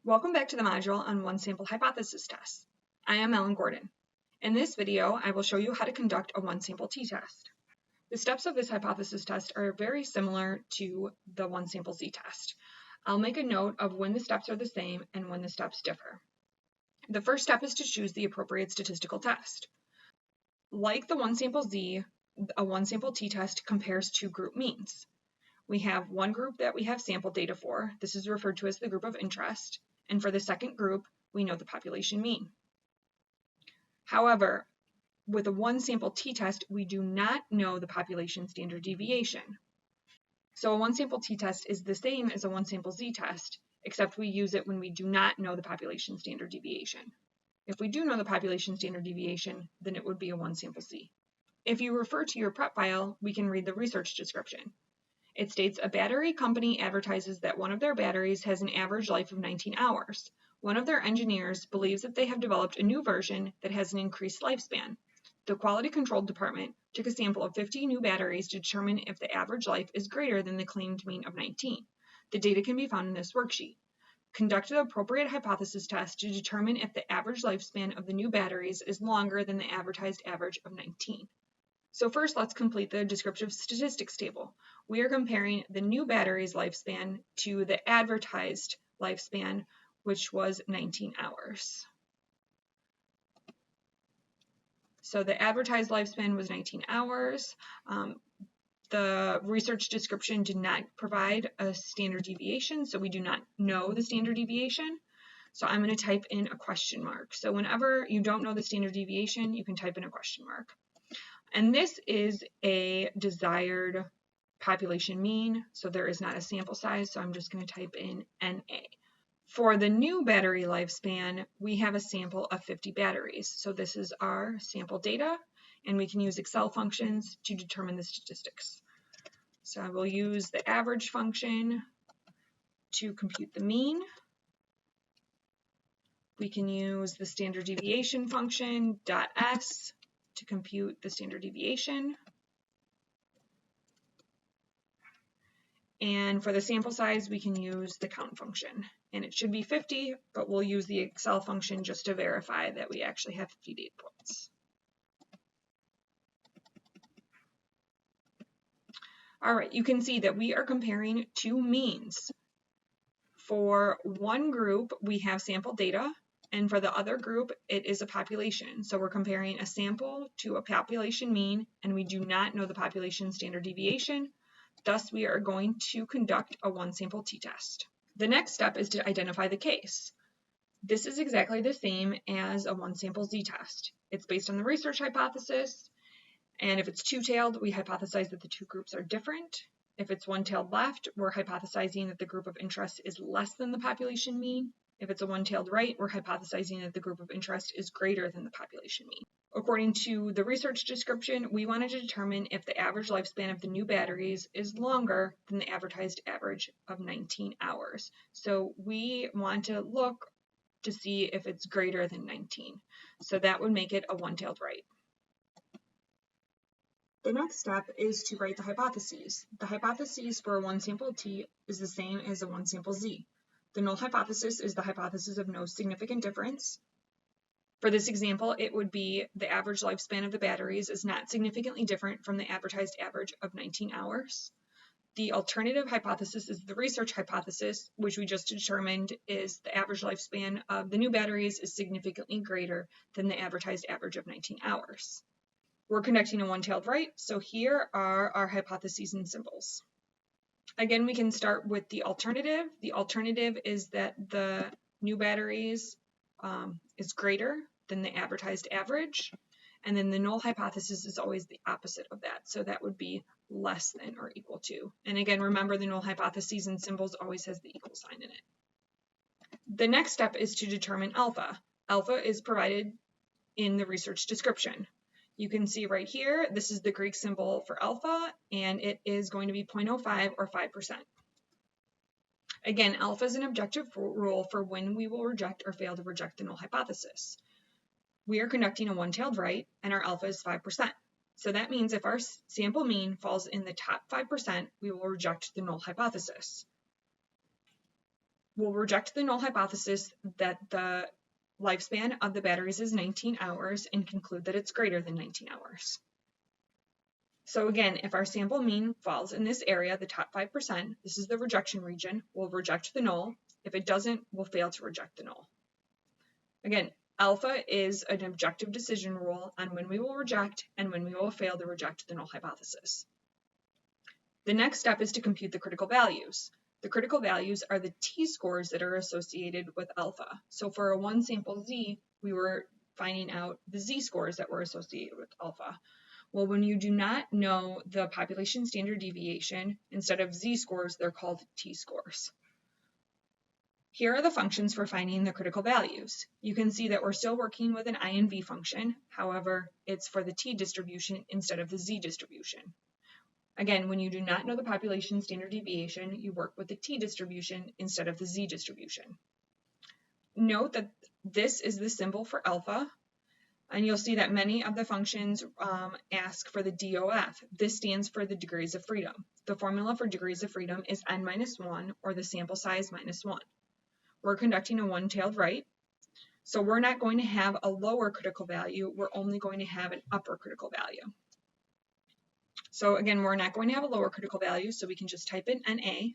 Welcome back to the module on one-sample hypothesis tests. I am Ellen Gordon. In this video, I will show you how to conduct a one-sample t-test. The steps of this hypothesis test are very similar to the one-sample z-test. I'll make a note of when the steps are the same and when the steps differ. The first step is to choose the appropriate statistical test. Like the one-sample z, a one-sample t-test compares two group means. We have one group that we have sample data for. This is referred to as the group of interest. And for the second group, we know the population mean. However, with a one-sample t-test, we do not know the population standard deviation. So a one-sample t-test is the same as a one-sample z-test, except we use it when we do not know the population standard deviation. If we do know the population standard deviation, then it would be a one-sample z. If you refer to your prep file, we can read the research description. It states a battery company advertises that one of their batteries has an average life of 19 hours. One of their engineers believes that they have developed a new version that has an increased lifespan. The quality control department took a sample of 50 new batteries to determine if the average life is greater than the claimed mean of 19. The data can be found in this worksheet. Conduct the appropriate hypothesis test to determine if the average lifespan of the new batteries is longer than the advertised average of 19. So first, let's complete the descriptive statistics table. We are comparing the new battery's lifespan to the advertised lifespan, which was 19 hours. So the advertised lifespan was 19 hours. The research description did not provide a standard deviation, so we do not know the standard deviation. So I'm going to type in a question mark. So whenever you don't know the standard deviation, you can type in a question mark. And this is a desired population mean, so there is not a sample size, so I'm just going to type in NA. For the new battery lifespan, we have a sample of 50 batteries. So this is our sample data, and we can use Excel functions to determine the statistics. So I will use the average function to compute the mean. We can use the standard deviation function, .s, to compute the standard deviation. And for the sample size, we can use the count function. And it should be 50, but we'll use the Excel function just to verify that we actually have 50 data points. All right, you can see that we are comparing two means. For one group, we have sample data, and for the other group, it is a population. So we're comparing a sample to a population mean, and we do not know the population standard deviation. Thus, we are going to conduct a one-sample t-test. The next step is to identify the case. This is exactly the same as a one-sample z-test. It's based on the research hypothesis, and if it's two-tailed, we hypothesize that the two groups are different. If it's one-tailed left, we're hypothesizing that the group of interest is less than the population mean. If it's a one-tailed right, we're hypothesizing that the group of interest is greater than the population mean. According to the research description, we wanted to determine if the average lifespan of the new batteries is longer than the advertised average of 19 hours. So we want to look to see if it's greater than 19. So that would make it a one-tailed right. The next step is to write the hypotheses. The hypotheses for a one-sample t is the same as a one-sample z. The null hypothesis is the hypothesis of no significant difference. For this example, it would be the average lifespan of the batteries is not significantly different from the advertised average of 19 hours. The alternative hypothesis is the research hypothesis, which we just determined is the average lifespan of the new batteries is significantly greater than the advertised average of 19 hours. We're conducting a one-tailed right, so here are our hypotheses and symbols. Again, we can start with the alternative. The alternative is that the new batteries is greater than the advertised average, and then the null hypothesis is always the opposite of that, so that would be less than or equal to. And again, remember the null hypotheses and symbols always has the equal sign in it. The next step is to determine alpha. Alpha is provided in the research description. You can see right here, this is the Greek symbol for alpha, and it is going to be 0.05 or 5%. Again, alpha is an objective rule for when we will reject or fail to reject the null hypothesis. We are conducting a one-tailed right, and our alpha is 5%. So that means if our sample mean falls in the top 5%, we will reject the null hypothesis. we'll reject the null hypothesis that the lifespan of the batteries is 19 hours and conclude that it's greater than 19 hours. So again, if our sample mean falls in this area, the top 5%, this is the rejection region, we'll reject the null. If it doesn't, we'll fail to reject the null. Again, alpha is an objective decision rule on when we will reject and when we will fail to reject the null hypothesis. The next step is to compute the critical values. The critical values are the t-scores that are associated with alpha. So for a one sample z, we were finding out the z-scores that were associated with alpha. Well, when you do not know the population standard deviation, instead of z-scores, they're called t-scores. Here are the functions for finding the critical values. You can see that we're still working with an I and V function. However, it's for the t distribution instead of the z distribution. Again, when you do not know the population standard deviation, you work with the t distribution instead of the z distribution. Note that this is the symbol for alpha, and you'll see that many of the functions ask for the DOF. This stands for the degrees of freedom. The formula for degrees of freedom is n-1, or the sample size minus 1. We're conducting a one-tailed right, so we're not going to have a lower critical value, we're only going to have an upper critical value. So again, we're not going to have a lower critical value, so we can just type in NA.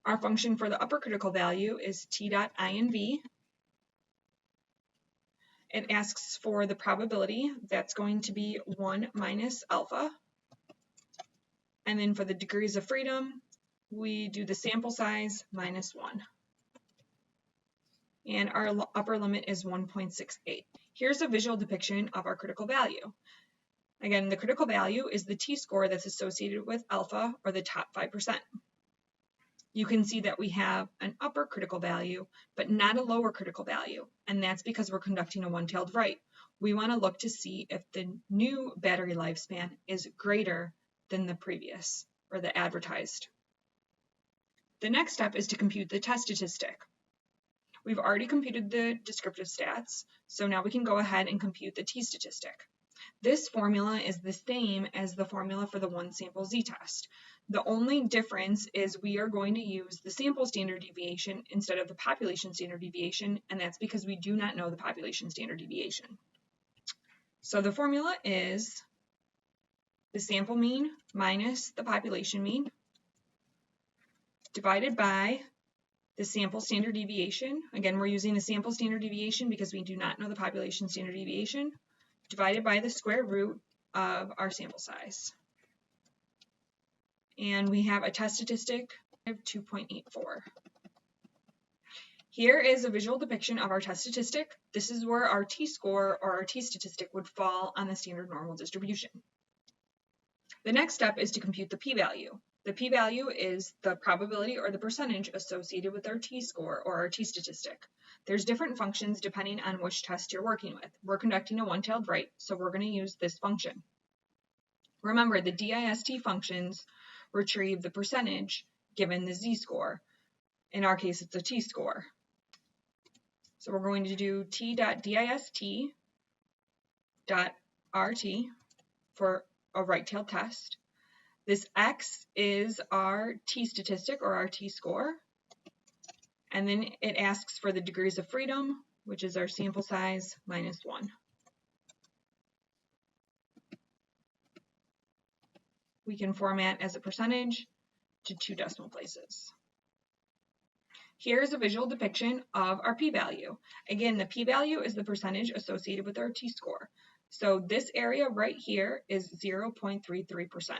Our function for the upper critical value is t.inv. It asks for the probability, that's going to be 1 minus alpha. And then for the degrees of freedom, we do the sample size minus 1. And our upper limit is 1.68. Here's a visual depiction of our critical value. Again, the critical value is the t-score that's associated with alpha, or the top 5%. You can see that we have an upper critical value, but not a lower critical value, and that's because we're conducting a one-tailed right. We want to look to see if the new battery lifespan is greater than the previous, or the advertised. The next step is to compute the test statistic. We've already computed the descriptive stats, so now we can go ahead and compute the t-statistic. This formula is the same as the formula for the one sample z-test. The only difference is we are going to use the sample standard deviation instead of the population standard deviation, and that's because we do not know the population standard deviation. So the formula is the sample mean minus the population mean divided by the sample standard deviation. Again, we're using the sample standard deviation because we do not know the population standard deviation, divided by the square root of our sample size. And we have a test statistic of 2.84. Here is a visual depiction of our test statistic. This is where our t-score, or our t-statistic, would fall on the standard normal distribution. The next step is to compute the p-value. The p-value is the probability or the percentage associated with our t-score or our t-statistic. There's different functions depending on which test you're working with. We're conducting a one-tailed right, so we're going to use this function. Remember, the DIST functions retrieve the percentage given the z-score. In our case, it's a t-score. So we're going to do t.dist.rt for a right-tailed test. This x is our t-statistic, or our t-score. And then it asks for the degrees of freedom, which is our sample size minus 1. We can format as a percentage to 2 decimal places. Here's a visual depiction of our p-value. Again, the p-value is the percentage associated with our t-score. So this area right here is 0.33%.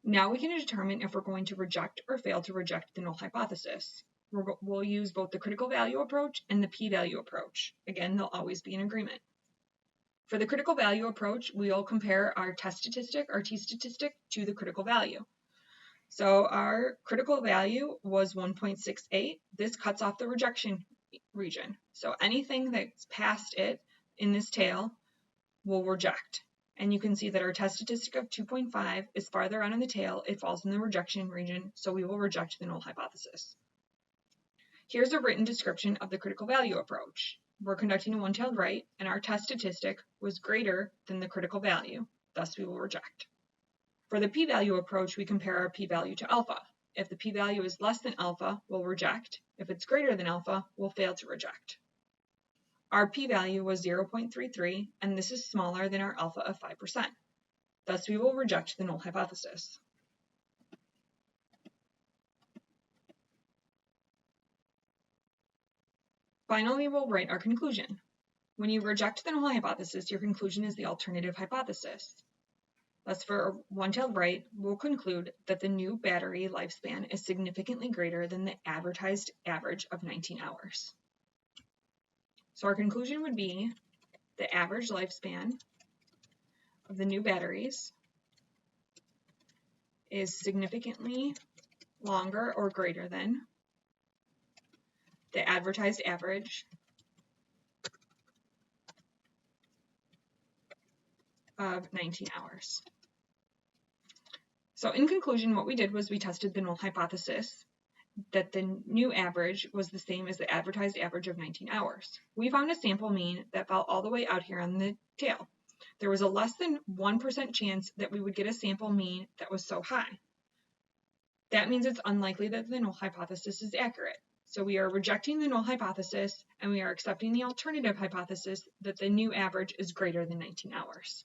Now we can determine if we're going to reject or fail to reject the null hypothesis. We'll use both the critical value approach and the p-value approach. Again, they'll always be in agreement. For the critical value approach, we'll compare our test statistic, our t-statistic, to the critical value. So our critical value was 1.68. This cuts off the rejection region. So anything that's past it in this tail will reject. And you can see that our test statistic of 2.5 is farther on in the tail. It falls in the rejection region, so we will reject the null hypothesis. Here's a written description of the critical value approach. We're conducting a one-tailed right, and our test statistic was greater than the critical value, thus we will reject. For the p-value approach, we compare our p-value to alpha. If the p-value is less than alpha, we'll reject. If it's greater than alpha, we'll fail to reject. Our p-value was 0.33, and this is smaller than our alpha of 5%. Thus, we will reject the null hypothesis. Finally, we'll write our conclusion. When you reject the null hypothesis, your conclusion is the alternative hypothesis. Thus, for a one-tailed right, we'll conclude that the new battery lifespan is significantly greater than the advertised average of 19 hours. So our conclusion would be the average lifespan of the new batteries is significantly longer or greater than the advertised average of 19 hours. So in conclusion, what we did was we tested the null hypothesis that the new average was the same as the advertised average of 19 hours. We found a sample mean that fell all the way out here on the tail. There was a less than 1% chance that we would get a sample mean that was so high. That means it's unlikely that the null hypothesis is accurate. So we are rejecting the null hypothesis and we are accepting the alternative hypothesis that the new average is greater than 19 hours.